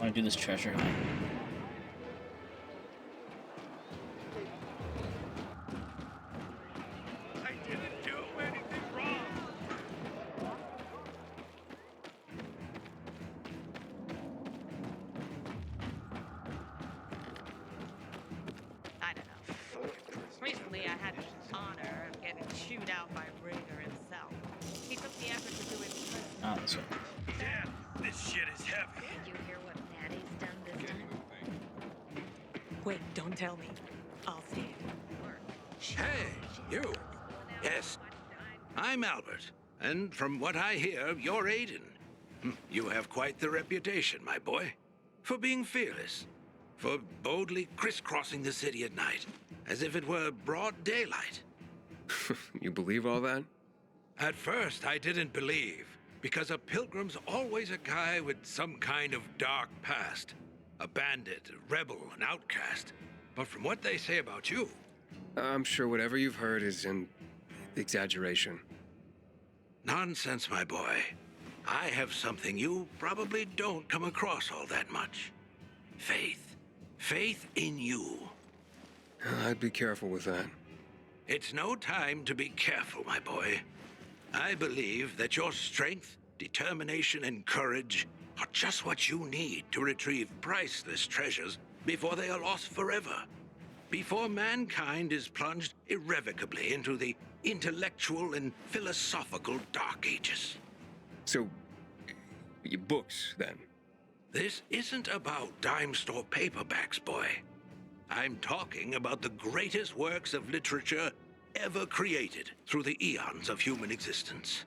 I want to do this treasure hunt. I didn't do anything wrong. I don't know. Recently, I had the honor of getting chewed out by Raider himself. He took the effort to do it personally. Ah, this one. Damn, this shit is heavy. Did you hear what Maddie's done this time? Wait, don't tell me. I'll say it. Hey, you. Yes, I'm Albert, and from what I hear, you're Aiden. You have quite the reputation, my boy, for being fearless, for boldly crisscrossing the city at night, as if it were broad daylight. You believe all that? At first, I didn't believe, because a pilgrim's always a guy with some kind of dark past. A bandit, a rebel, an outcast. But from what they say about you, I'm sure whatever you've heard is an exaggeration. nonsense, my boy. I have something you probably don't come across all that much. Faith. Faith in you. I'd be careful with that. It's no time to be careful, my boy. I believe that your strength, determination, and courage are just what you need to retrieve priceless treasures before they are lost forever. Before mankind is plunged irrevocably into the intellectual and philosophical Dark Ages. So, your books, then? This isn't about dime store paperbacks, boy. I'm talking about the greatest works of literature ever created through the eons of human existence.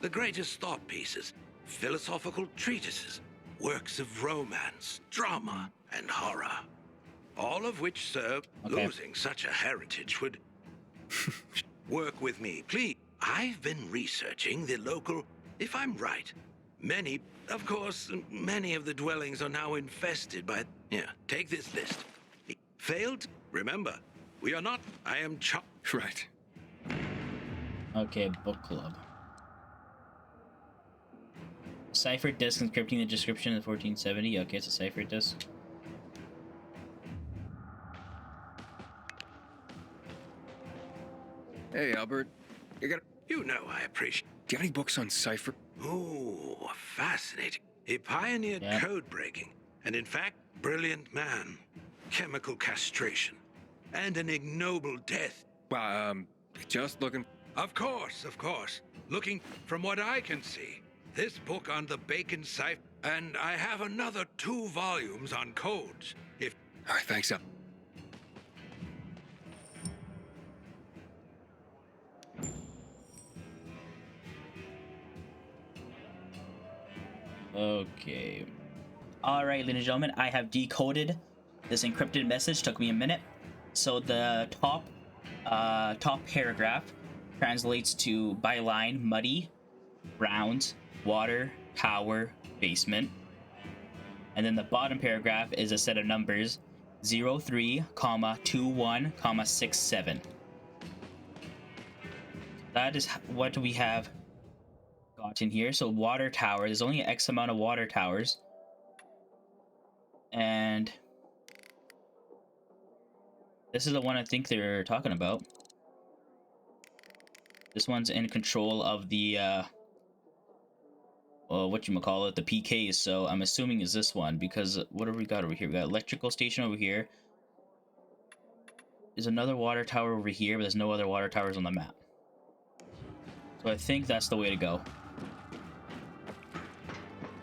The greatest thought pieces, philosophical treatises, works of romance, drama, and horror. All of which serve. Okay. Losing such a heritage would work with me, please. I've been researching the local, if I'm right, many of the dwellings are now infested by, take this list. Failed? Remember, we are not, I am Right. Okay, book club. Cipher disk encrypting the description of 1470. Okay, it's a cipher disk. Hey, Albert. You know I appreciate. Do you have any books on cipher? Ooh, fascinating. He pioneered Yeah. code breaking, and in fact, brilliant man. Chemical castration, and an ignoble death. Just looking. Of course. Looking from what I can see, this book on the Bacon cipher, and I have another 2 volumes on codes. If All right, thanks, Al. Okay. Alright, ladies and gentlemen, I have decoded this encrypted message. Took me a minute. So the top paragraph translates to by line muddy, grounds, water, tower, basement. And then the bottom paragraph is a set of numbers 03, 21, 67. That is what we have gotten here. So water tower, there's only X amount of water towers. And this is the one I think they're talking about. This one's in control of the whatchamacallit, the PKs, so I'm assuming is this one, because what have we got over here? We got electrical station over here. There's another water tower over here, but there's no other water towers on the map. So I think that's the way to go.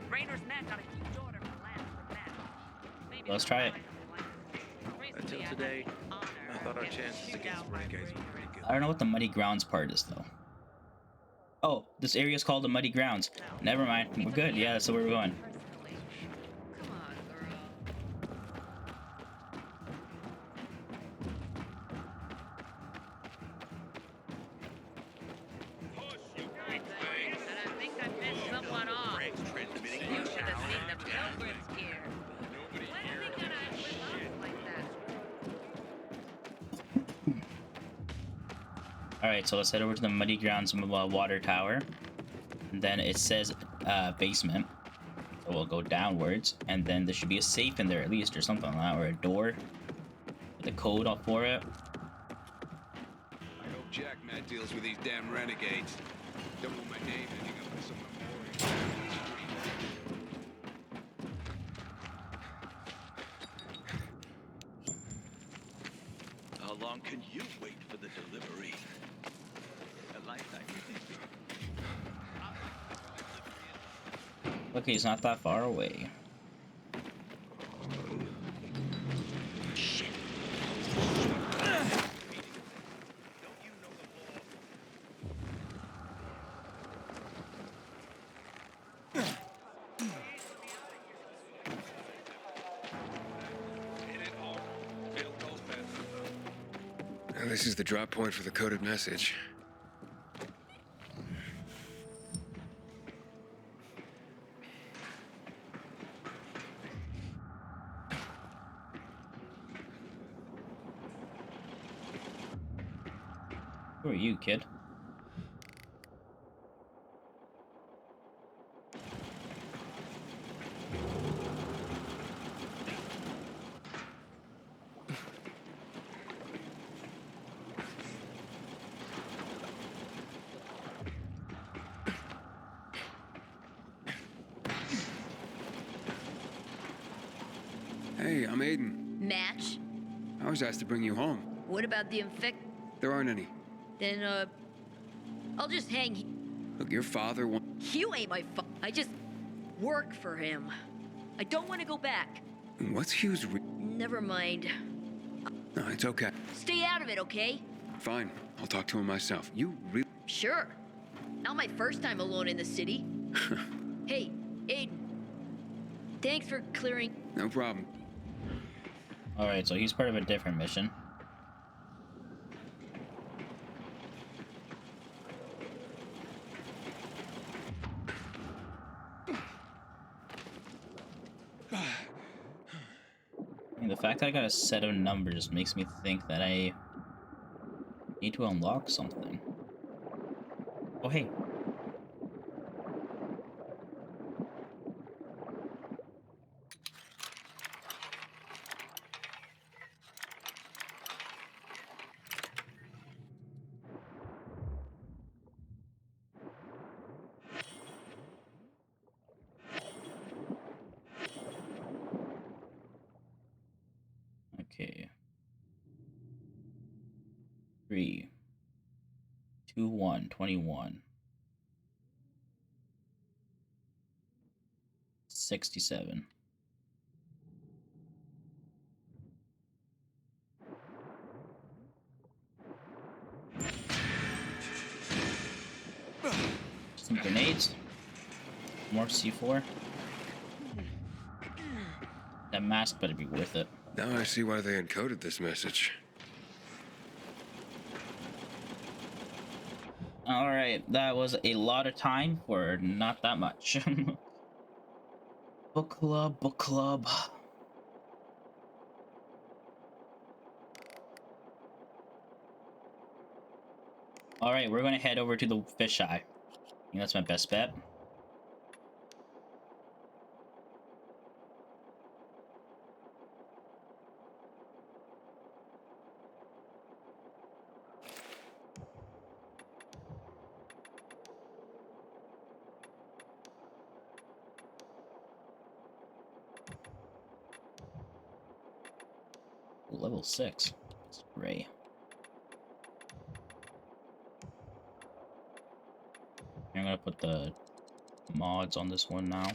Raider's men got a huge order for land for men. Maybe Let's try it. Until today, I thought our chances against renegades were pretty good. I don't know what the muddy grounds part is though. Oh, this area is called the muddy grounds. Never mind, we're good. Yeah, that's where we're going. Come on, girl. And I think I missed someone off. You should have seen the pilgrims here. When are they gonna live up like that? Alright, so let's head over to the muddy grounds water tower. And then it says basement. So we'll go downwards, and then there should be a safe in there at least, or something like that, or a door with a code up for it. I hope Jack Matt deals with these damn renegades. Don't want my name ending up in some memorial. How long can you wait for the delivery? A lifetime. Okay, he's not that far away. Shit. Now, this is the drop point for the coded message. Who are you, kid? Hey, I'm Aiden. Match? I was asked to bring you home. What about the There aren't any. Then, I'll just hang. Look, your father You ain't my I just work for him. I don't want to go back. What's Hugh's Never mind. No, it's okay. Stay out of it, okay? Fine. I'll talk to him myself. You really... Sure. Not my first time alone in the city. Hey, Aiden. Thanks for clearing. No problem. Alright, so he's part of a different mission. And the fact that I got a set of numbers makes me think that I need to unlock something. Oh, hey. Okay. 3, 2, 1, 21. 67. Some grenades. More C4. That mask better be worth it. Now I see why they encoded this message. Alright, that was a lot of time for not that much. Book club, book club. Alright, we're gonna head over to the fisheye. I think that's my best bet. Level 6. It's gray. I'm gonna put the mods on this one now.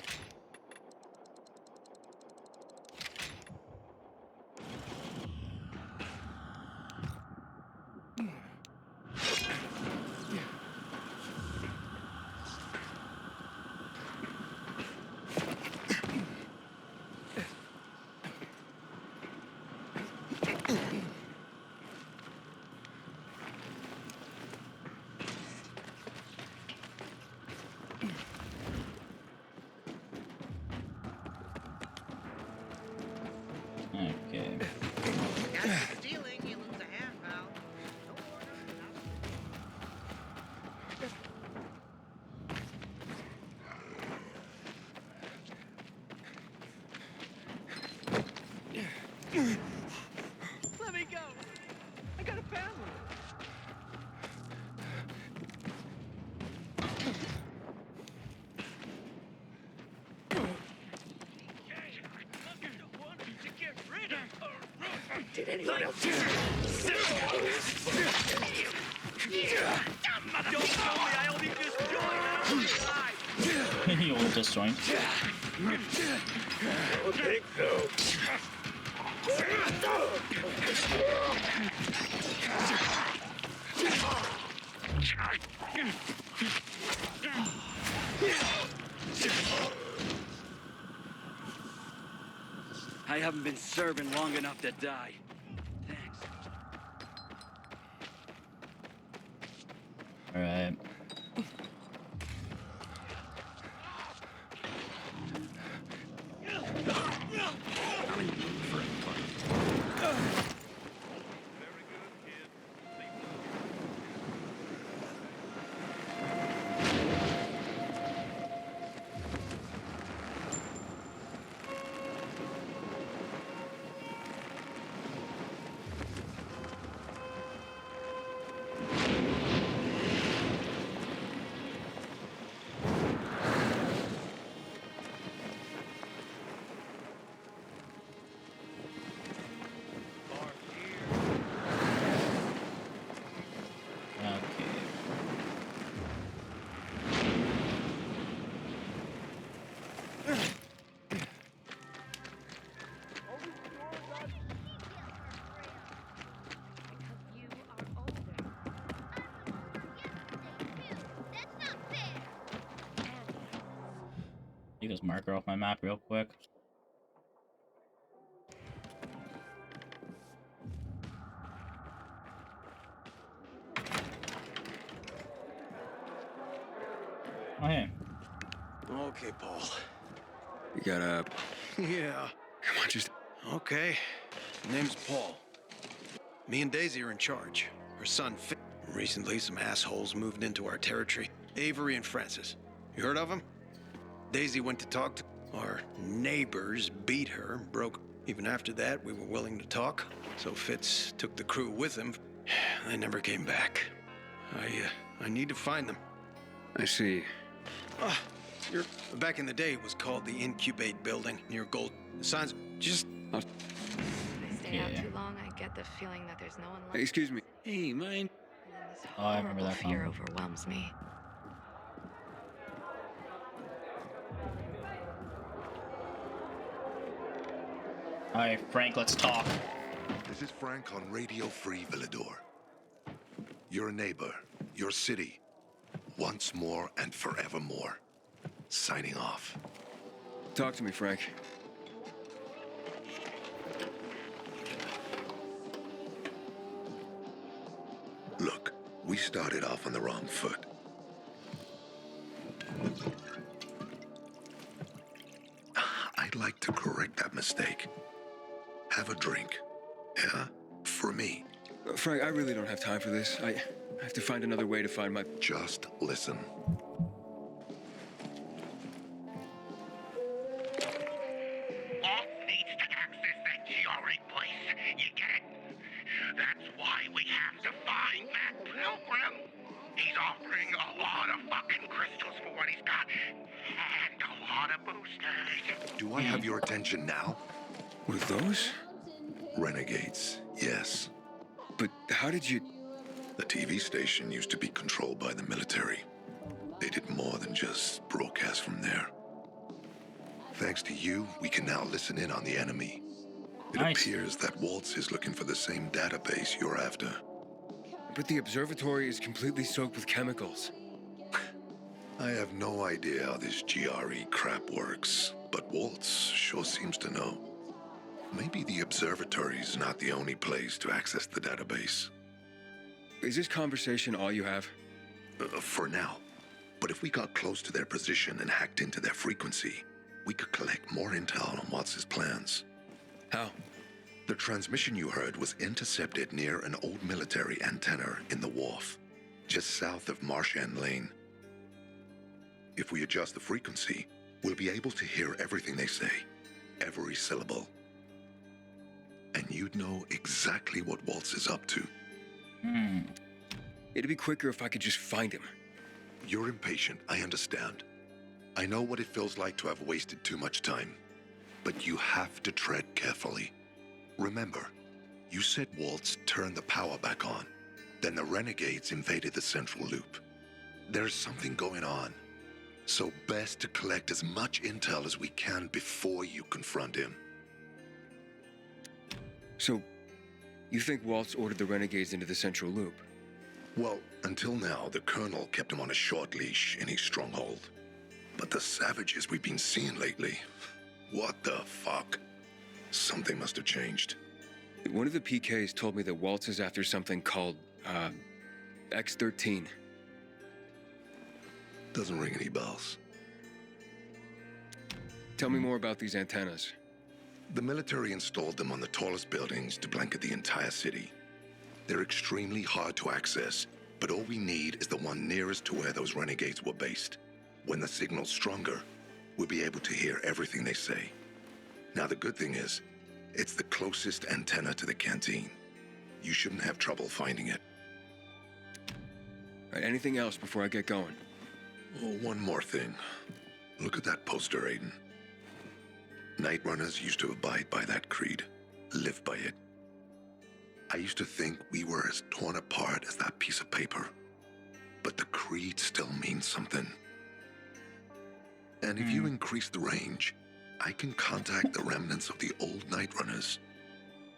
Let me go. I got a family. Did anyone else? Don't tell me I only just joined. He only just joined. Take no. I haven't been serving long enough to die. Thanks. All right. Take this marker off my map real quick. Oh, hey. Okay, Paul. You gotta... Yeah. Come on, just... Okay. Name's Paul. Me and Daisy are in charge. Her son, Finn. Recently, some assholes moved into our territory. Avery and Francis. You heard of them? Daisy went to talk to... Our neighbors beat her, broke... Even after that, we were willing to talk. So Fitz took the crew with him. They never came back. I need to find them. I see. Back in the day, it was called the Incubate Building near Gold. The signs just... If I stay out Yeah. too long, I get the feeling that there's no one left. Hey, excuse me. Hey, man. And then this Oh, I remember horrible that fear film. overwhelms me. All right, Frank, let's talk. This is Frank on Radio Free Villador. Your neighbor, your city, once more and forevermore. Signing off. Talk to me, Frank. Look, we started off on the wrong foot. I'd like to correct that mistake. Have a drink. Yeah? For me. Frank, I really don't have time for this. I have to find another way to find my... Just listen. Walt needs to access that GRE place. You get it? That's why we have to find that pilgrim. He's offering a lot of fucking crystals for what he's got. And a lot of boosters. Do I have your attention now? With those? Renegades, yes. But how did you... The TV station used to be controlled by the military. They did more than just broadcast from there. Thanks to you, we can now listen in on the enemy. It Nice. appears that Waltz is looking for the same database you're after. But the observatory is completely soaked with chemicals. I have no idea how this GRE crap works, but Waltz sure seems to know. Maybe the observatory is not the only place to access the database. Is this conversation all you have? For now. But if we got close to their position and hacked into their frequency, we could collect more intel on Watts' plans. How? The transmission you heard was intercepted near an old military antenna in the wharf, just south of Marchand Lane. If we adjust the frequency, we'll be able to hear everything they say, every syllable. and you'd know exactly what Waltz is up to. It'd be quicker if I could just find him. You're impatient, I understand. I know what it feels like to have wasted too much time. But you have to tread carefully. Remember, you said Waltz turned the power back on. Then the renegades invaded the central loop. There's something going on. So best to collect as much intel as we can before you confront him. So, you think Waltz ordered the renegades into the central loop? Well, until now, the Colonel kept him on a short leash in his stronghold. But the savages we've been seeing lately, what the fuck? Something must have changed. One of the PKs told me that Waltz is after something called, X-13. Doesn't ring any bells. Tell me more about these antennas. The military installed them on the tallest buildings to blanket the entire city. They're extremely hard to access, but all we need is the one nearest to where those renegades were based. When the signal's stronger, we'll be able to hear everything they say. Now the good thing is, it's the closest antenna to the canteen. You shouldn't have trouble finding it. All right, anything else before I get going? Oh, one more thing. Look at that poster, Aiden. Night Runners used to abide by that creed, live by it. I used to think we were as torn apart as that piece of paper. But the creed still means something. And if you increase the range, I can contact the remnants of the old Night Runners.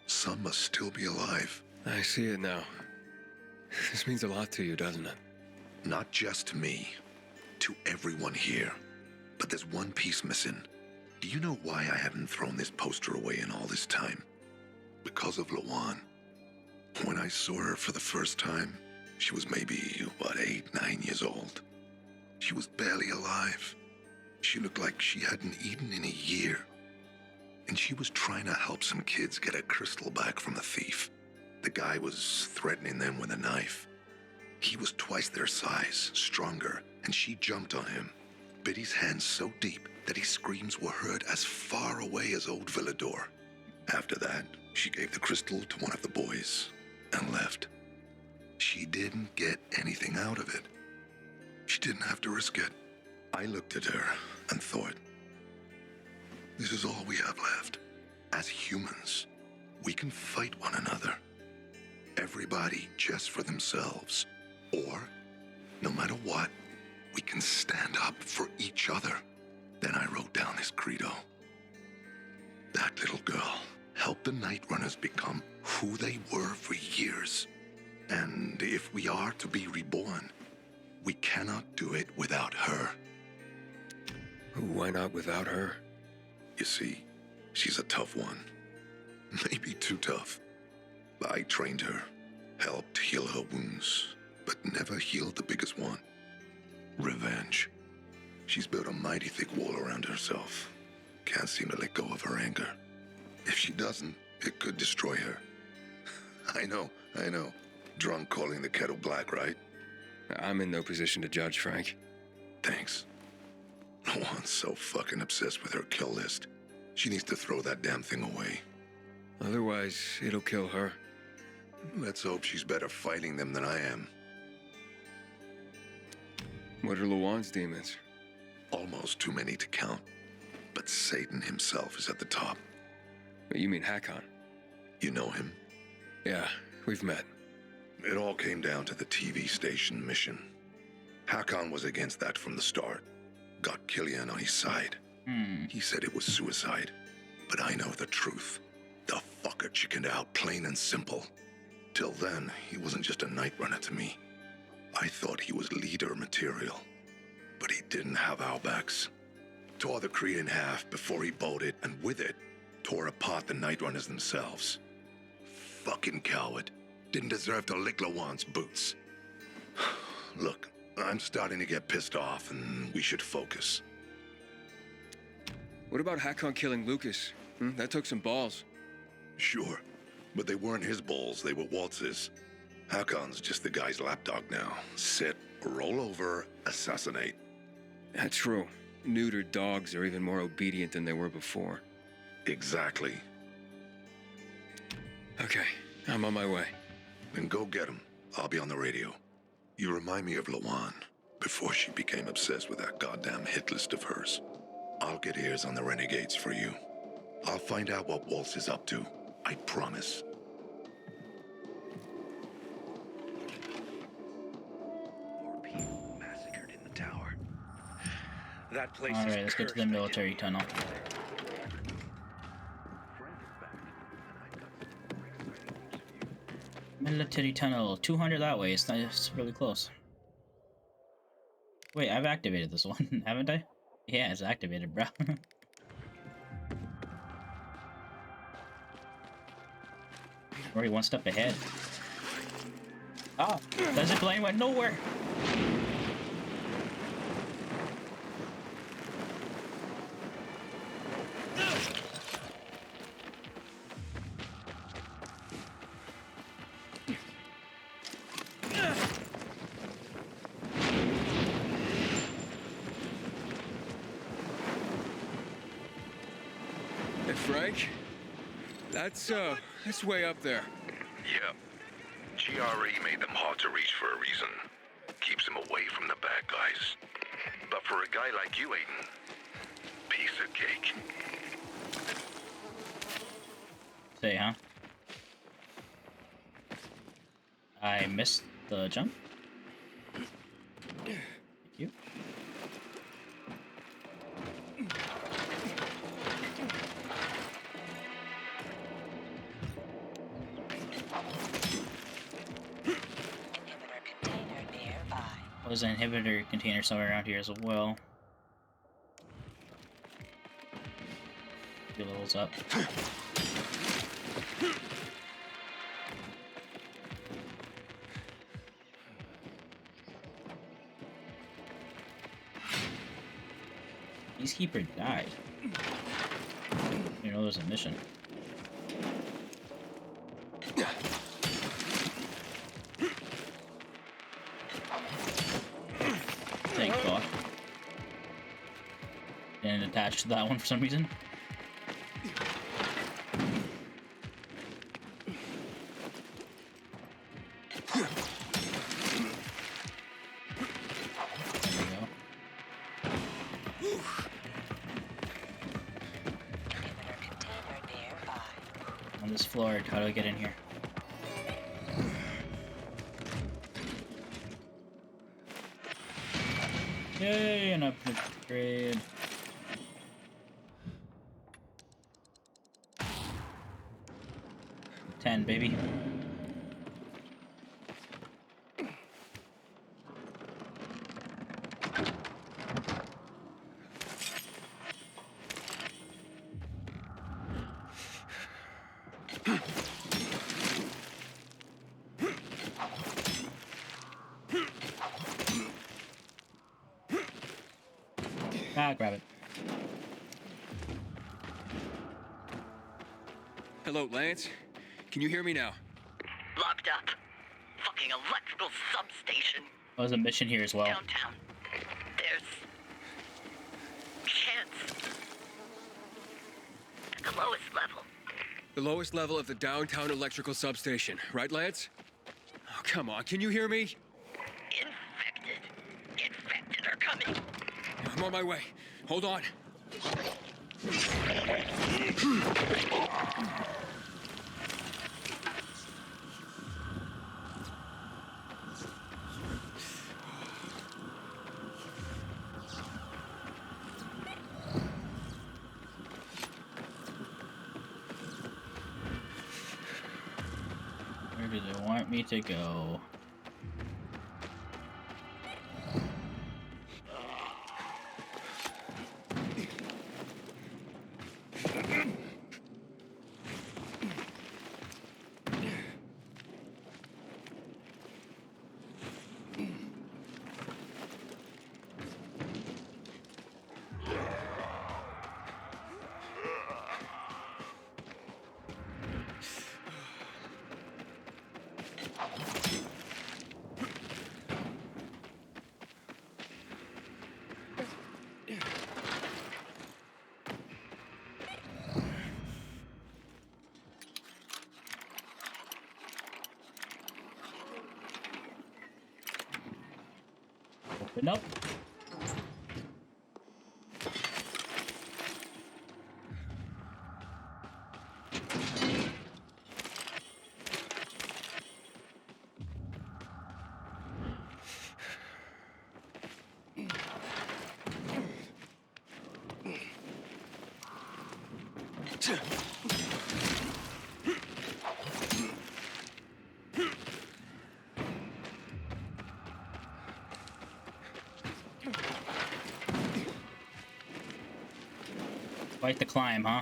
Some must still be alive. I see it now. This means a lot to you, doesn't it? Not just to me, to everyone here. But there's one piece missing. Do you know why I haven't thrown this poster away in all this time? Because of Lawan. When I saw her for the first time, she was maybe, 8, 9 years old. She was barely alive. She looked like she hadn't eaten in a year. And she was trying to help some kids get a crystal back from a thief. The guy was threatening them with a knife. He was twice their size, stronger, and she jumped on him, bit his hand so deep that his screams were heard as far away as Old Villador. After that, she gave the crystal to one of the boys and left. She didn't get anything out of it. She didn't have to risk it. I looked at her and thought, this is all we have left. As humans, we can fight one another. Everybody just for themselves. Or, no matter what, we can stand up for each other. Then I wrote down this credo. That little girl helped the Night Runners become who they were for years. And if we are to be reborn, we cannot do it without her. Why not without her? You see, she's a tough one. Maybe too tough. I trained her, helped heal her wounds, but never healed the biggest one. Revenge. She's built a mighty thick wall around herself. Can't seem to let go of her anger. If she doesn't, it could destroy her. I know. Drunk calling the kettle black, right? I'm in no position to judge, Frank. Thanks. Lawan's so fucking obsessed with her kill list. She needs to throw that damn thing away. Otherwise, it'll kill her. Let's hope she's better fighting them than I am. What are Lawan's demons? Almost too many to count. But Satan himself is at the top. You mean Harran? You know him? Yeah, we've met. It all came down to the TV station mission. Harran was against that from the start. Got Killian on his side. He said it was suicide. But I know the truth. The fucker chickened out, plain and simple. Till then, he wasn't just a Night Runner to me. I thought he was leader material. But he didn't have our backs. Tore the Creed in half before he bolted, and with it, tore apart the Night Runners themselves. Fucking coward. Didn't deserve to lick Lawan's boots. Look, I'm starting to get pissed off, and we should focus. What about Harran killing Lucas? That took some balls. Sure, but they weren't his balls, they were Waltz's. Harran's just the guy's lapdog now. Sit, roll over, assassinate. That's true. Neutered dogs are even more obedient than they were before. Exactly. Okay, I'm on my way. Then go get him. I'll be on the radio. You remind me of Lawan, before she became obsessed with that goddamn hit list of hers. I'll get ears on the renegades for you. I'll find out what Waltz is up to. I promise. 4 people massacred in the tower. That place All is right, let's get to the cursed, I military tell you. tunnel. Military tunnel, 200 that way. It's really close. Wait, I've activated this one, haven't I? Yeah, it's activated, bro. Already one step ahead. Ah, Desert Plane went nowhere. Hey, Frank? That's way up there. Yep. GRE made them hard to reach for a reason. Keeps them away from the bad guys. But for a guy like you, Aiden, piece of cake. Say, huh? I missed the jump. Thank you. There's an inhibitor container somewhere around here as well. Few levels up. Peacekeeper died. You know there's a mission. Thank God. Didn't attach to that one for some reason. There we go. On this floor, how do I get in here? Yay, an upgrade. Ten, baby. Ah, grab it. Hello, Lance? Can you hear me now? Locked up. Fucking electrical substation. Oh, there's a mission here as well. Downtown. There's... chance. At the lowest level. The lowest level of the downtown electrical substation, right, Lance? Oh, come on, can you hear me? Infected. Infected are coming. I'm on my way. Hold on. Where do they want me to go? Nope. Quite the climb, huh?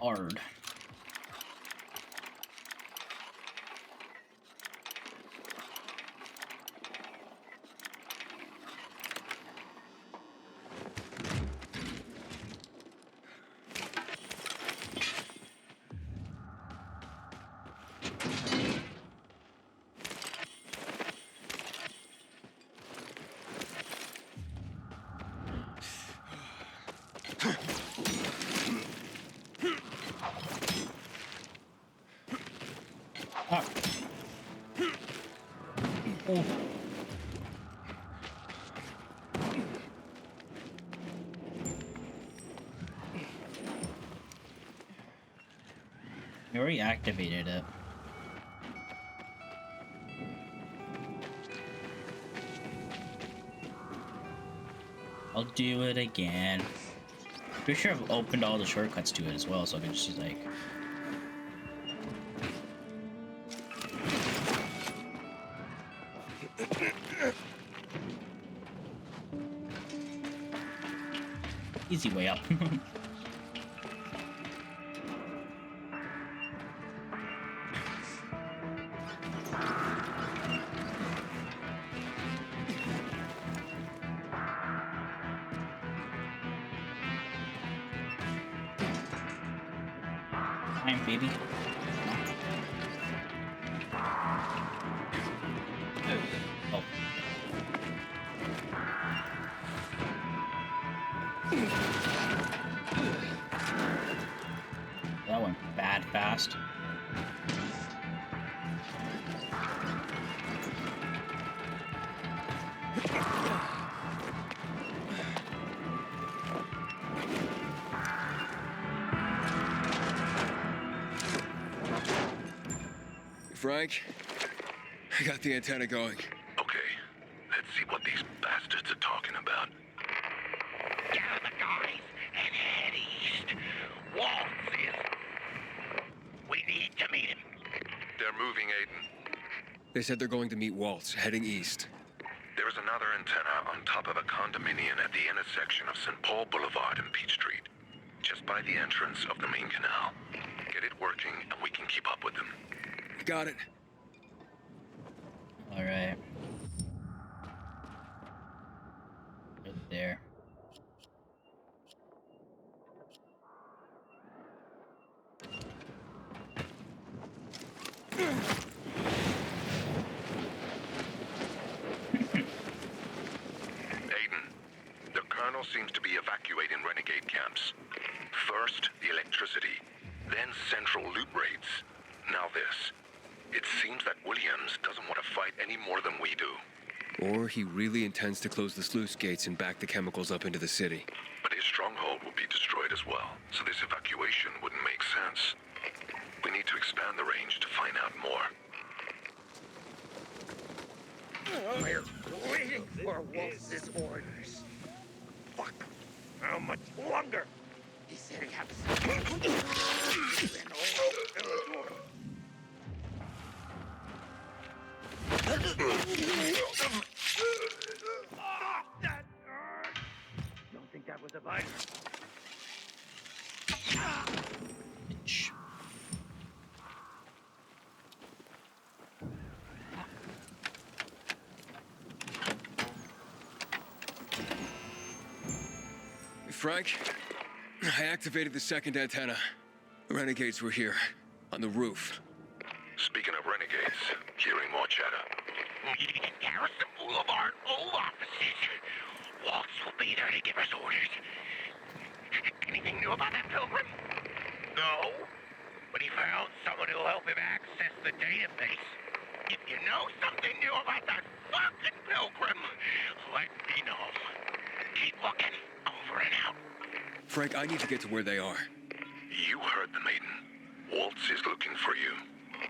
Hard. Ah. Oh. You already activated it. I'll do it again. Pretty sure I've opened all the shortcuts to it as well, so I can just like... Easy way up. Time, baby. Oh. That went bad fast. Frank, I got the antenna going. Okay, let's see what these bastards are talking about. Gather the guys and head east. Waltz is... We need to meet him. They're moving, Aiden. They said they're going to meet Waltz, heading east. There's another antenna on top of a condominium at the intersection of St. Paul Boulevard and Peach Street, just by the entrance of the main canal. Get it working, and we can keep up with them. Got it. All right. Right there. Aiden, the colonel seems to be evacuating renegade camps. First, the electricity, then central loot raids. Now this. It seems that Williams doesn't want to fight any more than we do. Or he really intends to close the sluice gates and back the chemicals up into the city. But his stronghold will be destroyed as well, so this evacuation wouldn't make sense. We need to expand the range to find out more. We're waiting for Waltz's orders. Fuck. How much longer? He said he had Don't think that was a bite. Bitch. Frank. I activated the second antenna. The renegades were here, on the roof. Speaking of renegades, hearing more chatter. Garrison Boulevard, old offices. Waltz will be there to give us orders. Anything new about that pilgrim? No, but he found someone who'll help him access the database. If you know something new about that fucking pilgrim, let me know. Keep looking. Over and out. Frank, I need to get to where they are. You heard the maiden. Waltz is looking for you.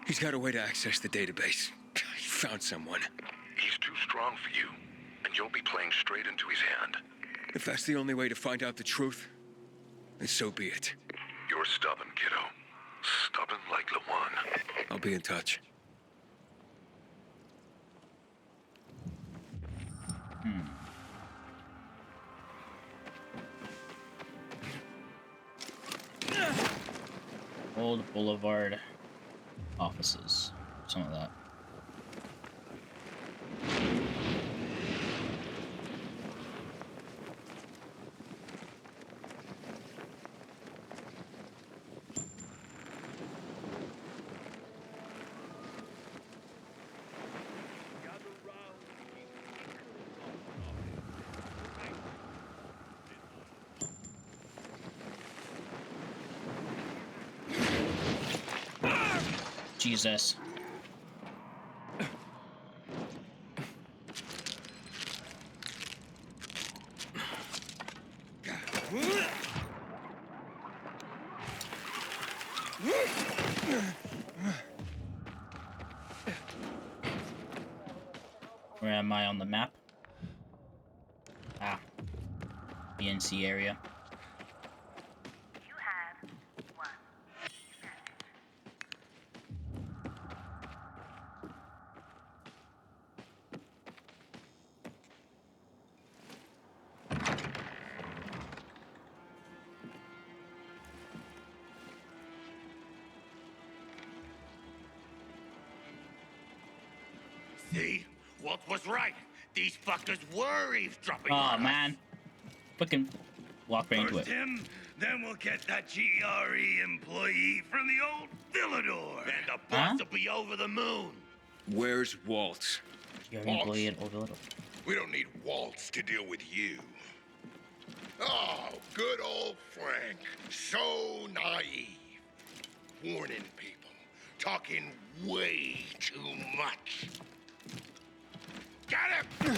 He's got a way to access the database. He found someone. He's too strong for you, and you'll be playing straight into his hand. If that's the only way to find out the truth, then so be it. You're stubborn, kiddo. Stubborn like Lawan. I'll be in touch. Old Boulevard offices. Some of that. Jesus. Where am I on the map? Ah. BNC area. See? Walt was right. These fuckers were eavesdropping Oh on us. man. Fucking walk right into First it. him, then we'll get that GRE employee from the old Villador. And the boss Huh? will be over the moon. Where's Waltz? You're employee at Old Little. We don't need Waltz to deal with you. Oh, good old Frank. So naive. Warning people. Talking way too much. Got him!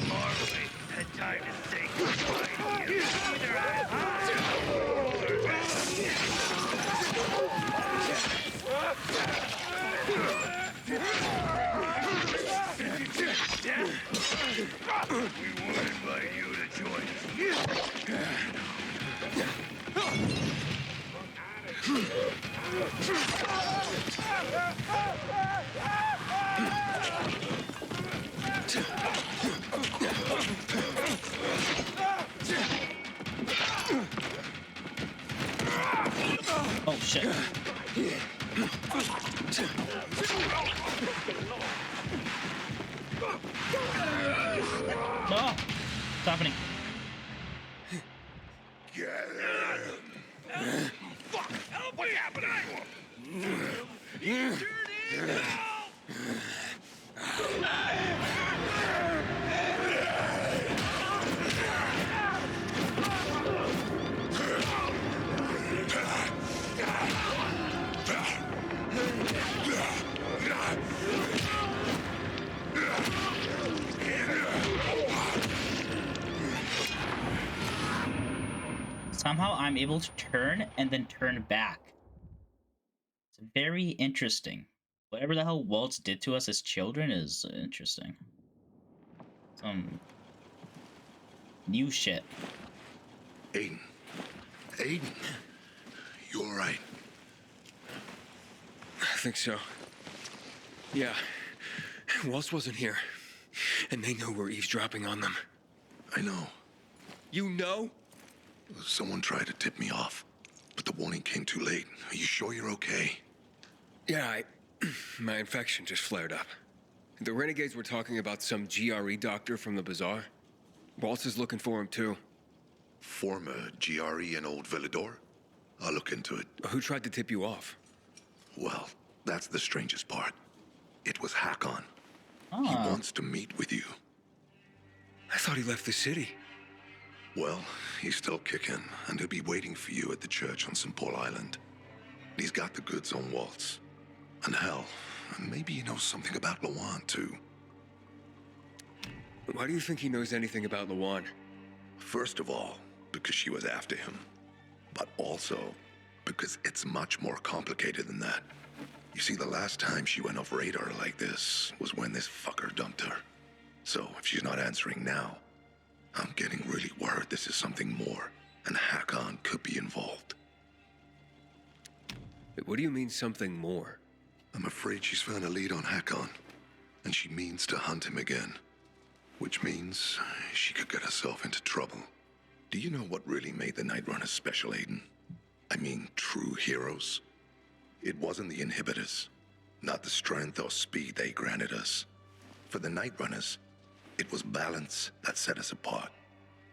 Marley had time to say goodbye to you. Either I'm high we would invite you to join us. Oh shit. No! What's happening? Get him! Fuck! Help! What happened to him? You dirty Somehow I'm able to turn and then turn back. It's very interesting. Whatever the hell Waltz did to us as children is interesting. Some new shit. Aiden. Aiden. You alright? I think so. Yeah. Waltz wasn't here. And they know we're eavesdropping on them. I know. You know? Someone tried to tip me off, but the warning came too late. Are you sure you're okay? Yeah, my infection just flared up. The renegades were talking about some GRE doctor from the bazaar. Waltz is looking for him, too. Former GRE and Old Villador? I'll look into it. Who tried to tip you off? Well, that's the strangest part. It was Harran. Ah. He wants to meet with you. I thought he left the city. Well, he's still kicking, and he'll be waiting for you at the church on St. Paul Island. He's got the goods on Waltz. And hell, maybe he knows something about Lawan, too. Why do you think he knows anything about Lawan? First of all, because she was after him. But also, because it's much more complicated than that. You see, the last time she went off radar like this was when this fucker dumped her. So, if she's not answering now, I'm getting really worried this is something more, and Harran could be involved. What do you mean, something more? I'm afraid she's found a lead on Harran, and she means to hunt him again. Which means she could get herself into trouble. Do you know what really made the Night Runners special, Aiden? I mean, true heroes? It wasn't the inhibitors, not the strength or speed they granted us. For the Night Runners, it was balance that set us apart.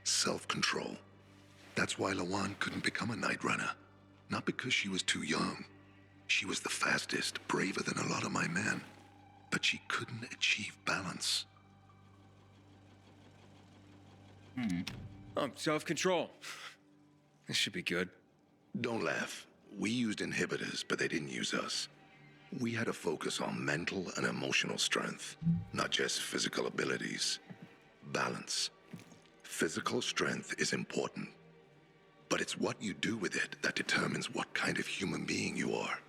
Self-control. That's why Lawan couldn't become a Night Runner. Not because she was too young. She was the fastest, braver than a lot of my men. But she couldn't achieve balance. Self-control. This should be good. Don't laugh. We used inhibitors, but they didn't use us. We had to focus on mental and emotional strength, not just physical abilities. Balance. Physical strength is important, but it's what you do with it that determines what kind of human being you are.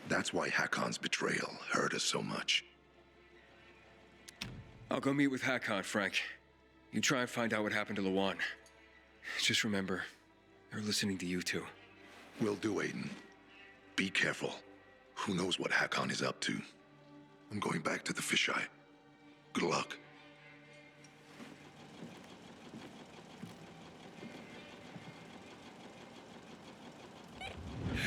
That's why Harran's betrayal hurt us so much. I'll go meet with Harran, Frank. You try and find out what happened to Lawan. Just remember, they're listening to you two. Will do, Aiden. Be careful. Who knows what Harran is up to? I'm going back to the fisheye. Good luck.